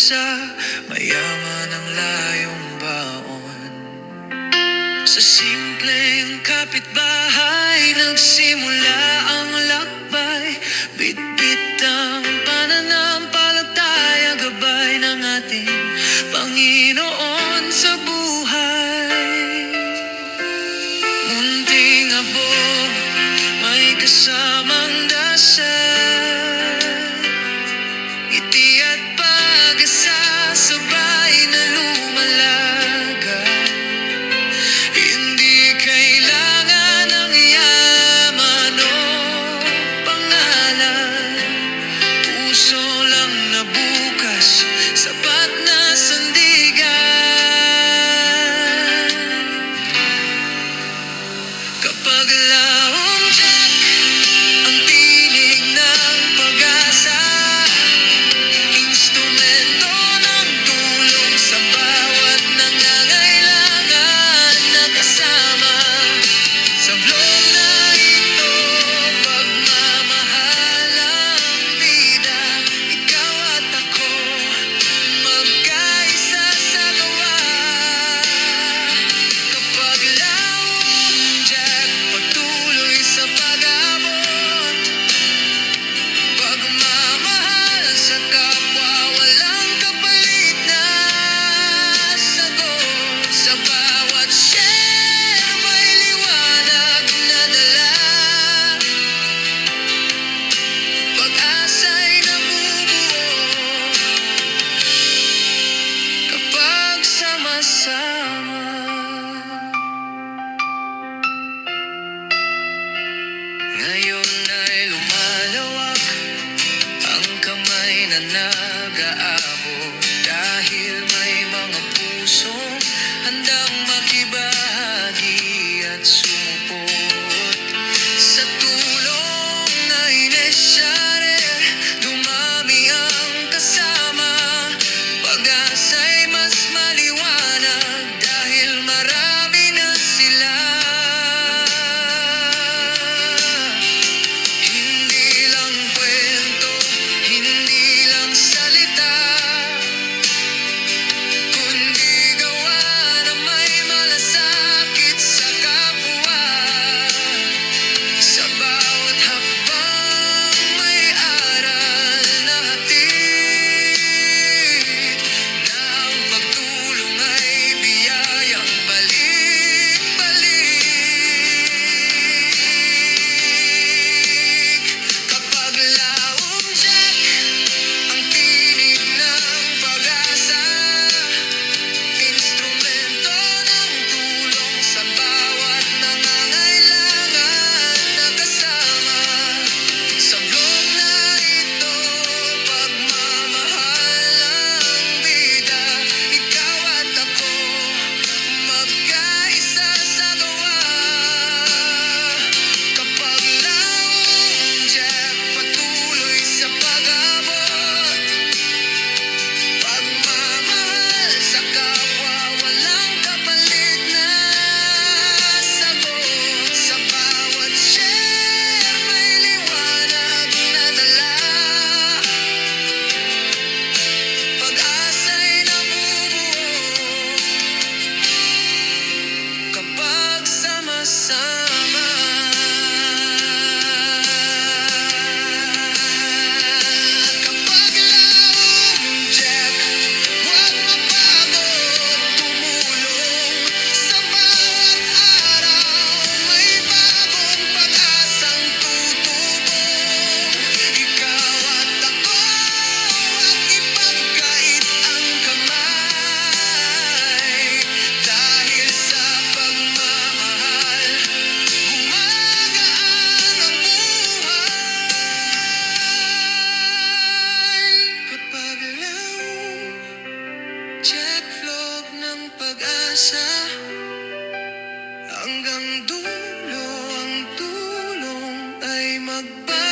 sa mayaman ang layong baon. Sa simpleng kapitbahay nagsimula ang lakbay. Bitbit ang pananampalataya, gabay ng ating Panginoon sa buhay. Munting abog, may kasamang dasal, ngiti at pag-asa sabay na lumalagan. Hindi kailangan ng yaman o pangalan, puso lang na bukas, sapat na sandigan. Kapag launchak ang tinig ng pag-asa, instrumento ng tulong sa bawat nangangailangan na kasama. Sa vlog na ito, pagmamahal ang bida, ikaw at ako, magkaisa sa gawa. Kapag launchak, pagtuloy sa pag-abot, pagmamahal sa kapwa, walang kapalit na sagot. Sa bawat share, may liwanag na dala, pag-asa'y nabubuo kapag sama-sama. Ngayon ay lumalawak ang kamay na nag-aabot, dahil may mga pusong handang makibahagi at sumupot. Sa tulong na inisyare, dumami ang kasama, pag-asa'y mas maliwanag dahil marami na sila. Hindi lang kwento, hindi lang salita, kundi gawa na may malasakit sa kapwa. Sa bawat hakbang may aral na hatid, na ang pagtulong ay biyayang balik-balik. Kapag launchak ang tinig ng pag-asa, instrumento ng tulong sa bawat nangangailangan na kasama. Sa vlog na ito, pagmamahal ang bida, ikaw at ako, magkaisa sa gawa. Kapag launchak, patuloy sa pag-abot, pagmamahal sa kapwa, walang kapalit na sagot. Sa bawat share, may liwanag na dala, pag-asa'y nabubuo kapag sama-sama. Kapag launchak, huwag mapagod tumulong. Sa bawat araw, may bagong pag-asang tutubong. Ikaw at ako, huwag ipagkait ang kamay, dahil sa pagmamahal, gumagaan ang buhay. Kapag launchak, vlog ng pag-asa, hanggang dulo ang tulong ay magbago.